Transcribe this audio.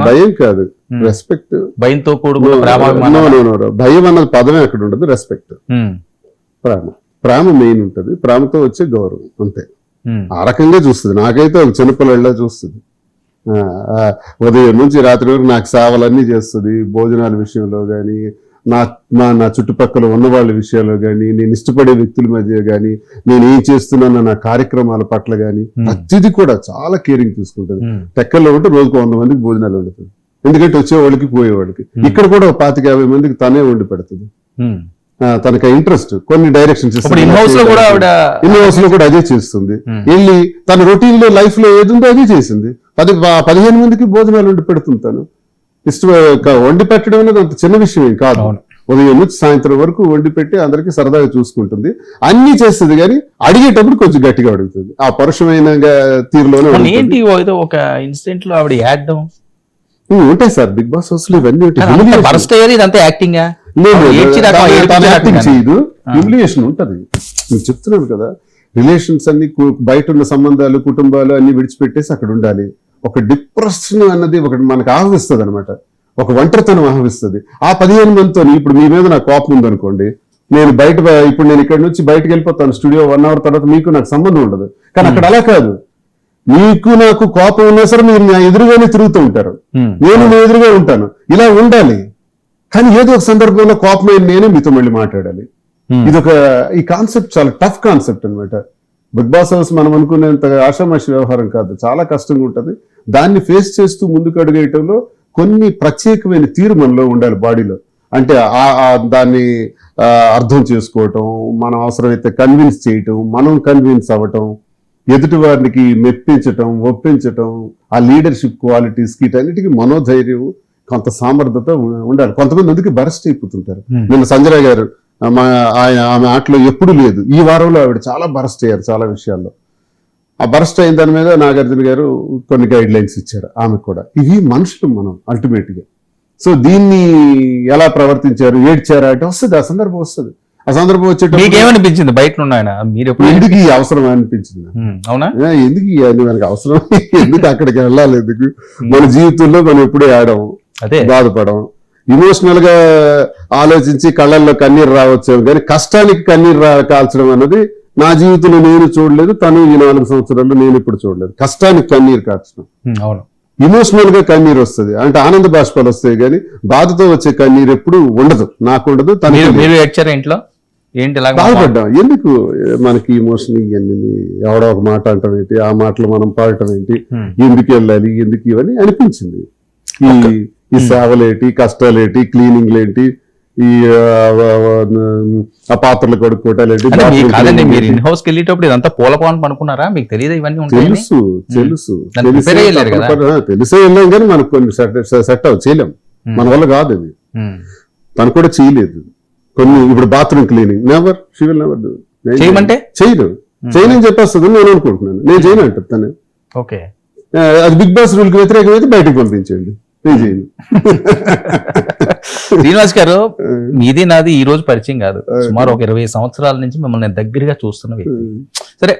భయం కాదు, రెస్పెక్ట్. భయంతో కూడుకున్న భయం అన్నది పదమే అక్కడ ఉండదు, రెస్పెక్ట్. ప్రేమ మెయిన్ ఉంటది, ప్రేమతో వచ్చే గౌరవం, అంతే. ఆ రకంగా చూస్తుంది. నాకైతే ఒక చిన్నపిల్లలా చూస్తుంది. ఉదయం నుంచి రాత్రి వరకు నాకు సేవలన్నీ చేస్తుంది. భోజనాల విషయంలో కానీ, నా చుట్టుపక్కల ఉన్న వాళ్ళ విషయాల్లో కానీ, నేను ఇష్టపడే వ్యక్తుల మధ్య కానీ, నేను ఏం చేస్తున్నానో నా కార్యక్రమాల పట్ల కానీ ప్రతిది కూడా చాలా కేరింగ్ తీసుకుంటుంది. టెక్కల్లో ఉంటే రోజుకు 100 మందికి భోజనాలు వండుతుంది. ఎందుకంటే వచ్చేవాళ్ళకి పోయేవాళ్ళకి. ఇక్కడ కూడా 25-50 మందికి తనే వండి పెడుతుంది. తనకి ఇంట్రెస్ట్, కొన్ని డైరెక్షన్స్ ఇన్ హౌస్ లో కూడా అదే చేస్తుంది. వెళ్ళి తన రొటీన్ లో లైఫ్ లో ఏది ఉందో అదే చేసింది. 15 మందికి భోజనాలు వండి పెడుతుంది. తను వండి పెట్టడం అనేది అంత చిన్న విషయం ఏం కాదు. ఉదయం నుంచి సాయంత్రం వరకు వండి పెట్టి అందరికి సరదాగా చూసుకుంటుంది. అన్ని చేస్తుంది, కానీ అడిగేటప్పుడు కొంచెం గట్టిగా అడుగుతుంది. ఆ పరుషమైన తీరులోనే ఒక ఇన్సిడెంట్ లో ఆవిడ యాడ్ ఉంటాయి సార్. బిగ్ బాస్ హౌస్ లో ఇవన్నీ చేయదు, హ్యూమిలియేషన్ ఉంటది. మీకు చెప్తున్నాను కదా, రిలేషన్స్ అన్ని, బయట ఉన్న సంబంధాలు, కుటుంబాలు అన్ని విడిచిపెట్టేసి అక్కడ ఉండాలి. ఒక డిప్రెషన్ అన్నది ఒకటి మనకు ఆహ్విస్తుంది అనమాట. ఒక ఒంటరితనం ఆహ్విస్తుంది. ఆ 15 మందితో, ఇప్పుడు మీ మీద నాకు కోపం ఉందనుకోండి, నేను ఇప్పుడు నేను ఇక్కడ నుంచి బయటకు వెళ్ళిపోతాను స్టూడియో 1 అవర్ తర్వాత, మీకు నాకు సంబంధం ఉండదు. కానీ అక్కడ అలా కాదు. మీకు నాకు కోపం ఉన్నా సరే మీరు నా ఎదురుగానే తిరుగుతూ ఉంటారు, నేను మీ ఎదురుగా ఉంటాను. ఇలా ఉండాలి. కానీ ఏదో ఒక సందర్భంలో కోపమైన నేనే మీతో మళ్ళీ మాట్లాడాలి. ఈ కాన్సెప్ట్ చాలా టఫ్ కాన్సెప్ట్ అనమాట. బిగ్ బాస్ హౌస్ మనం అనుకునేంత ఆషామాషి వ్యవహారం కాదు, చాలా కష్టంగా ఉంటది. దాన్ని ఫేస్ చేస్తూ ముందుకు అడుగేయటంలో కొన్ని ప్రత్యేకమైన తీరు మనలో ఉండాలి, బాడీలో. అంటే దాన్ని అర్థం చేసుకోవటం, మనం అవసరమైతే కన్విన్స్ చేయటం, మనం కన్విన్స్ అవ్వటం, ఎదుటి వారికి మెప్పించటం, ఒప్పించటం, ఆ లీడర్షిప్ క్వాలిటీస్ కి వీటన్నిటికీ మనోధైర్యం, కొంత సామర్థ్యత ఉండాలి. కొంతమంది అందుకే బరస్ట్ అయిపోతుంటారు. నిన్న సంజయ్ గారు ఆమె ఆటలో ఎప్పుడు లేదు, ఈ వారంలో ఆవిడ చాలా బరస్ట్ అయ్యారు చాలా విషయాల్లో. ఆ బరస్ట్ అయిన దాని మీద నాగార్జున గారు కొన్ని గైడ్ లైన్స్ ఇచ్చారు ఆమెకు కూడా. ఇవి మనుషులు మనం అల్టిమేట్ గా. సో దీన్ని ఎలా ప్రవర్తించారు, ఏడ్చారా అంటే వస్తుంది, ఆ సందర్భం వస్తుంది. ఆ సందర్భం వచ్చేటప్పుడు ఏమనిపించింది బయట ఎందుకు ఈ అవసరం అనిపించింది. అవునా, ఎందుకు మనకి అవసరం, ఎందుకు అక్కడికి వెళ్ళాలి, ఎందుకు మన జీవితంలో మనం ఎప్పుడూ ఆడము, బాధపడం, ఇమోషనల్ గా ఆలోచించి కళ్ళల్లో కన్నీరు రావచ్చు. కానీ కష్టానికి కన్నీరు కాల్చడం అన్నది నా జీవితంలో నేను చూడలేదు, తను ఈ 4 సంవత్సరాల్లో నేను ఇప్పుడు చూడలేదు. కష్టానికి కన్నీరు కాల్చడం, ఇమోషనల్ గా కన్నీరు వస్తుంది అంటే ఆనంద బాష్పాలు వస్తాయి, కానీ బాధతో వచ్చే కన్నీరు ఎప్పుడు ఉండదు, నాకు ఉండదు. ఇంట్లో బాధపడ్డాం. ఎందుకు మనకి ఇమోషన్ ఇవన్నీ, ఎవడో ఒక మాట అంటాం ఏంటి, ఆ మాటలు మనం పాడటం ఏంటి, ఎందుకు వెళ్ళాలి, ఎందుకు ఇవన్నీ అనిపించింది. ఈ సేవలేంటి, కష్టాలేంటి, క్లీనింగ్లేంటి, ఈ పాత్రలు కడుక్కోవటాలేంటి. మీరు ఇన్ హౌస్ వెళ్ళేటప్పుడు ఇదంతా పూలపాన్ అనుకున్నారా? మీకు తెలియదు ఇవన్నీ? తెలిసే వెళ్ళాం, కానీ మనకు కొన్ని సెట్ చేయలేం, మన వల్ల కాదు అది. తను కూడా చేయలేదు కొన్ని. ఇప్పుడు bathroom cleaning never, she will never do. చేయనని చెప్పేస్తుంది. నేను అనుకుంటున్నాను, నేను చేయను అంటారు తను. అది బిగ్ బాస్ రూల్ కి వ్యతిరేకమైతే బయటకు పంపించండి, నేను చేయను. శ్రీనివాస్ గారు, మీది నాది ఈ రోజు పరిచయం కాదు, సుమారు ఒక 20 సంవత్సరాల నుంచి మిమ్మల్ని దగ్గరగా చూస్తున్న వ్యక్తి. సరే,